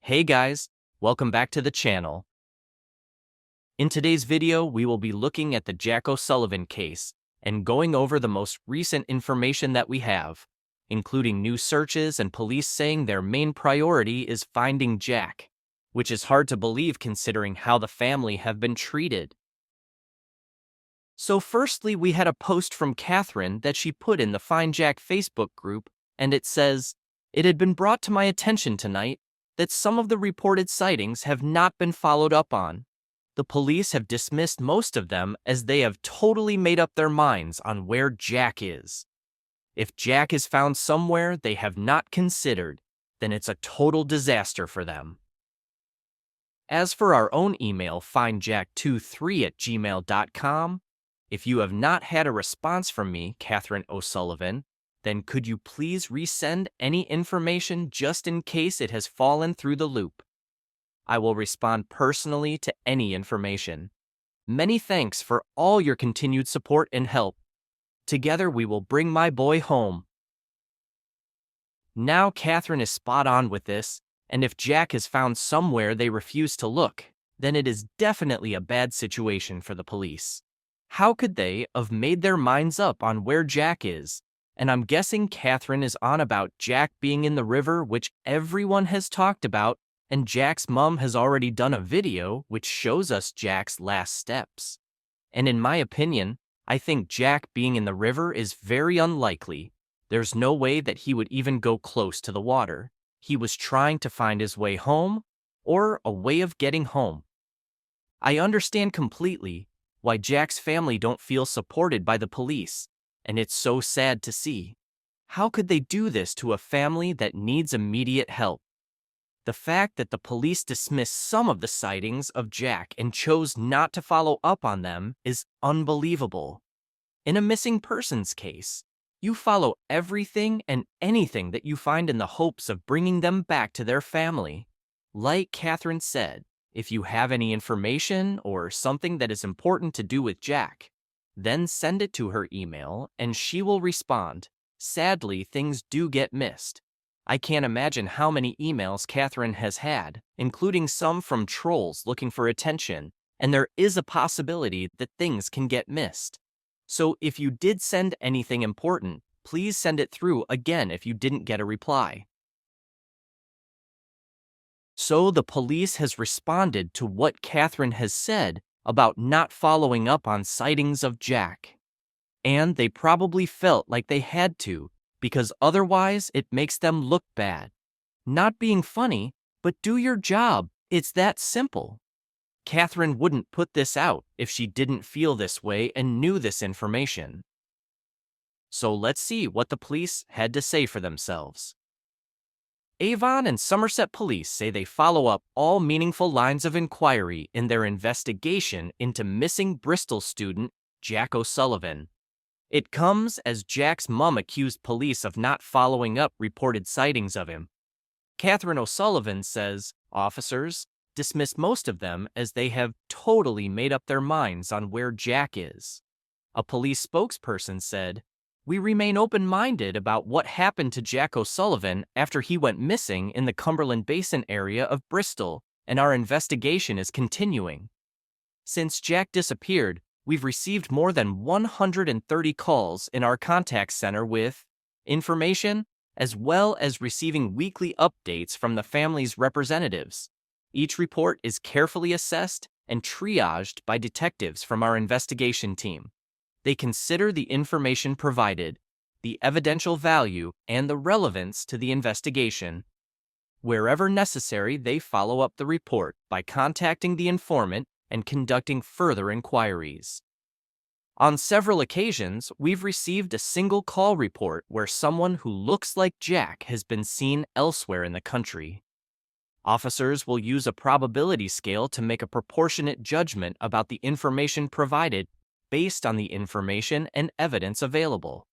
Hey guys, welcome back to the channel. In today's video, we will be looking at the Jack O'Sullivan case and going over the most recent information that we have, including new searches and police saying their main priority is finding Jack, which is hard to believe considering how the family have been treated. So firstly, we had a post from Catherine that she put in the Find Jack Facebook group, and it says, "It had been brought to my attention tonight that some of the reported sightings have not been followed up on. The police have dismissed most of them as they have totally made up their minds on where Jack is. If Jack is found somewhere they have not considered, then it's a total disaster for them." As for our own email, findjack23@gmail.com, if you have not had a response from me, Catherine O'Sullivan, then could you please resend any information just in case it has fallen through the loop? I will respond personally to any information. Many thanks for all your continued support and help. Together we will bring my boy home. Now Catherine is spot on with this, and if Jack is found somewhere they refuse to look, then it is definitely a bad situation for the police. How could they have made their minds up on where Jack is? And I'm guessing Catherine is on about Jack being in the river, which everyone has talked about, and Jack's mom has already done a video which shows us Jack's last steps. And in my opinion, I think Jack being in the river is very unlikely. There's no way that he would even go close to the water. He was trying to find his way home, or a way of getting home. I understand completely why Jack's family don't feel supported by the police, and it's so sad to see. How could they do this to a family that needs immediate help? The fact that the police dismissed some of the sightings of Jack and chose not to follow up on them is unbelievable. In a missing persons case, you follow everything and anything that you find in the hopes of bringing them back to their family. Like Catherine said, if you have any information or something that is important to do with Jack, then send it to her email and she will respond. Sadly, things do get missed. I can't imagine how many emails Catherine has had, including some from trolls looking for attention, and there is a possibility that things can get missed. So if you did send anything important, please send it through again if you didn't get a reply. So the police has responded to what Catherine has said about not following up on sightings of Jack. And they probably felt like they had to, because otherwise it makes them look bad. Not being funny, but do your job. It's that simple. Catherine wouldn't put this out if she didn't feel this way and knew this information. So let's see what the police had to say for themselves. Avon and Somerset Police say they follow up all meaningful lines of inquiry in their investigation into missing Bristol student Jack O'Sullivan. It comes as Jack's mom accused police of not following up reported sightings of him. Catherine O'Sullivan says officers dismissed most of them as they have totally made up their minds on where Jack is. A police spokesperson said, "We remain open-minded about what happened to Jack O'Sullivan after he went missing in the Cumberland Basin area of Bristol, and our investigation is continuing. Since Jack disappeared, we've received more than 130 calls in our contact center with information, as well as receiving weekly updates from the family's representatives. Each report is carefully assessed and triaged by detectives from our investigation team. They consider the information provided, the evidential value, and the relevance to the investigation. Wherever necessary, they follow up the report by contacting the informant and conducting further inquiries. On several occasions, we've received a single call report where someone who looks like Jack has been seen elsewhere in the country. Officers will use a probability scale to make a proportionate judgment about the information provided based on the information and evidence available.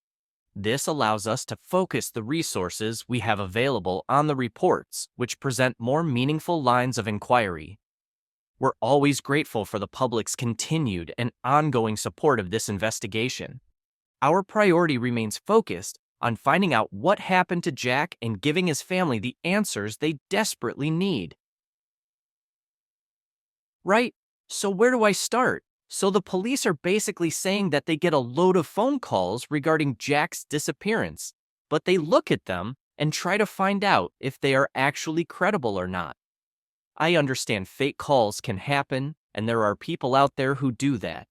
This allows us to focus the resources we have available on the reports which present more meaningful lines of inquiry. We're always grateful for the public's continued and ongoing support of this investigation. Our priority remains focused on finding out what happened to Jack and giving his family the answers they desperately need. Right? So where do I start? So the police are basically saying that they get a load of phone calls regarding Jack's disappearance, but they look at them and try to find out if they are actually credible or not. I understand fake calls can happen, and there are people out there who do that.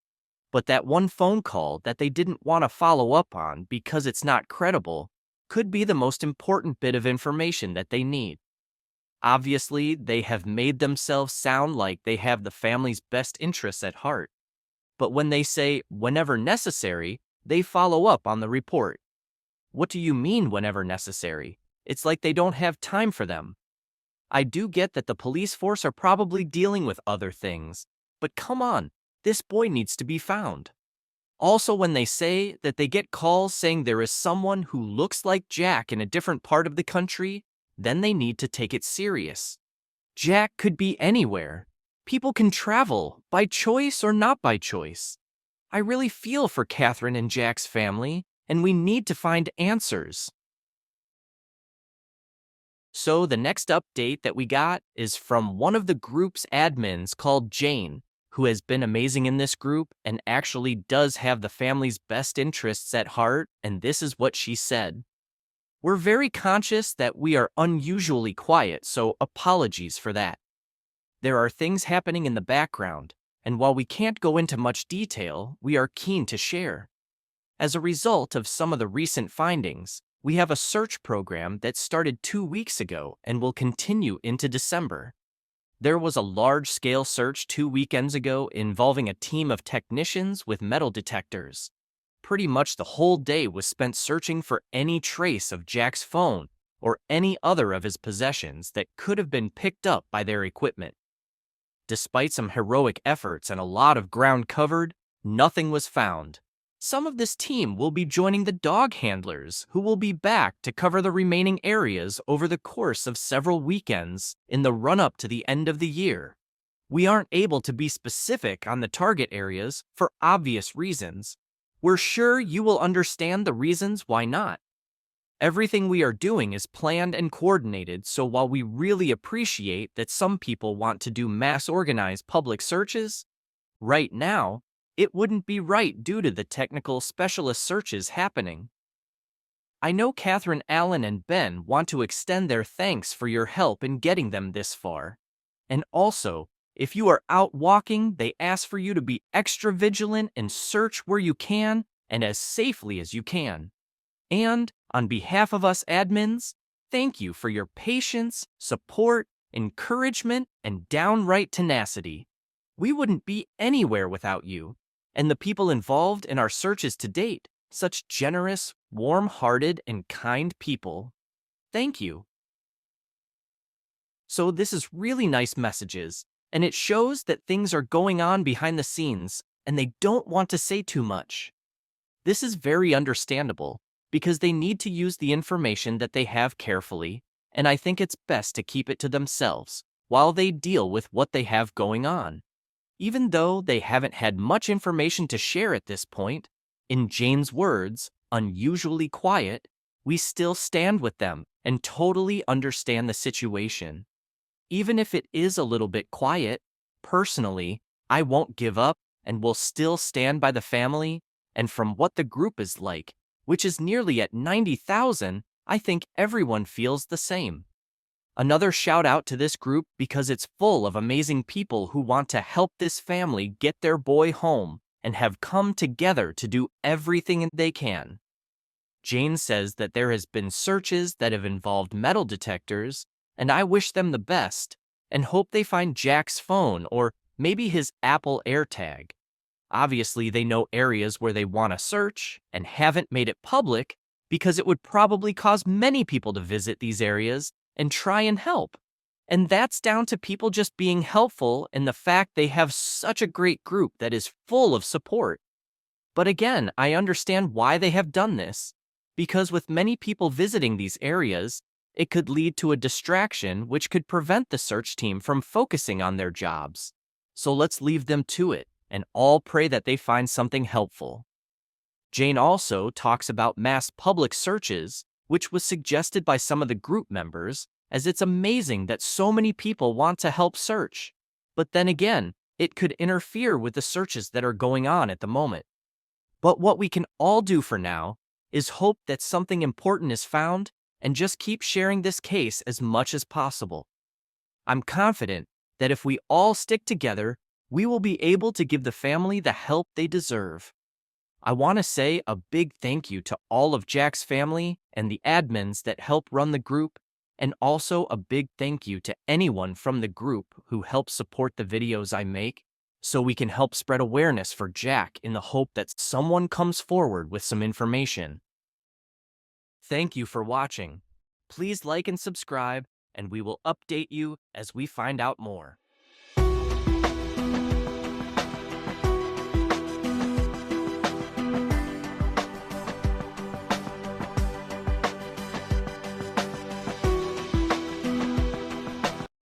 But that one phone call that they didn't want to follow up on because it's not credible could be the most important bit of information that they need. Obviously, they have made themselves sound like they have the family's best interests at heart. But when they say, whenever necessary, they follow up on the report. What do you mean, whenever necessary? It's like they don't have time for them. I do get that the police force are probably dealing with other things, but come on, this boy needs to be found. Also, when they say that they get calls saying there is someone who looks like Jack in a different part of the country, then they need to take it serious. Jack could be anywhere. People can travel, by choice or not by choice. I really feel for Catherine and Jack's family, and we need to find answers. So the next update that we got is from one of the group's admins called Jane, who has been amazing in this group and actually does have the family's best interests at heart, and this is what she said. We're very conscious that we are unusually quiet, so apologies for that. There are things happening in the background, and while we can't go into much detail, we are keen to share. As a result of some of the recent findings, we have a search program that started 2 weeks ago and will continue into December. There was a large-scale search 2 weekends ago involving a team of technicians with metal detectors. Pretty much the whole day was spent searching for any trace of Jack's phone or any other of his possessions that could have been picked up by their equipment. Despite some heroic efforts and a lot of ground covered, nothing was found. Some of this team will be joining the dog handlers, who will be back to cover the remaining areas over the course of several weekends in the run-up to the end of the year. We aren't able to be specific on the target areas for obvious reasons. We're sure you will understand the reasons why not. Everything we are doing is planned and coordinated, so while we really appreciate that some people want to do mass-organized public searches, right now, it wouldn't be right due to the technical specialist searches happening. I know Catherine, Allen, and Ben want to extend their thanks for your help in getting them this far. And also, if you are out walking, they ask for you to be extra vigilant and search where you can and as safely as you can. And, on behalf of us admins, thank you for your patience, support, encouragement, and downright tenacity. We wouldn't be anywhere without you, and the people involved in our searches to date, such generous, warm-hearted, and kind people. Thank you. So this is really nice messages, and it shows that things are going on behind the scenes, and they don't want to say too much. This is very understandable, because they need to use the information that they have carefully, and I think it's best to keep it to themselves while they deal with what they have going on. Even though they haven't had much information to share at this point, in Jane's words, unusually quiet, we still stand with them and totally understand the situation. Even if it is a little bit quiet, personally, I won't give up and will still stand by the family, and from what the group is like, which is nearly at 90,000, I think everyone feels the same. Another shout out to this group because it's full of amazing people who want to help this family get their boy home and have come together to do everything they can. Jane says that there has been searches that have involved metal detectors, and I wish them the best and hope they find Jack's phone or maybe his Apple AirTag. Obviously, they know areas where they want to search and haven't made it public because it would probably cause many people to visit these areas and try and help. And that's down to people just being helpful and the fact they have such a great group that is full of support. But again, I understand why they have done this, because with many people visiting these areas, it could lead to a distraction which could prevent the search team from focusing on their jobs. So let's leave them to it and all pray that they find something helpful. Jane also talks about mass public searches, which was suggested by some of the group members, as it's amazing that so many people want to help search. But then again, it could interfere with the searches that are going on at the moment. But what we can all do for now is hope that something important is found and just keep sharing this case as much as possible. I'm confident that if we all stick together, we will be able to give the family the help they deserve. I want to say a big thank you to all of Jack's family and the admins that help run the group, and also a big thank you to anyone from the group who helps support the videos I make, so we can help spread awareness for Jack in the hope that someone comes forward with some information. Thank you for watching. Please like and subscribe, and we will update you as we find out more.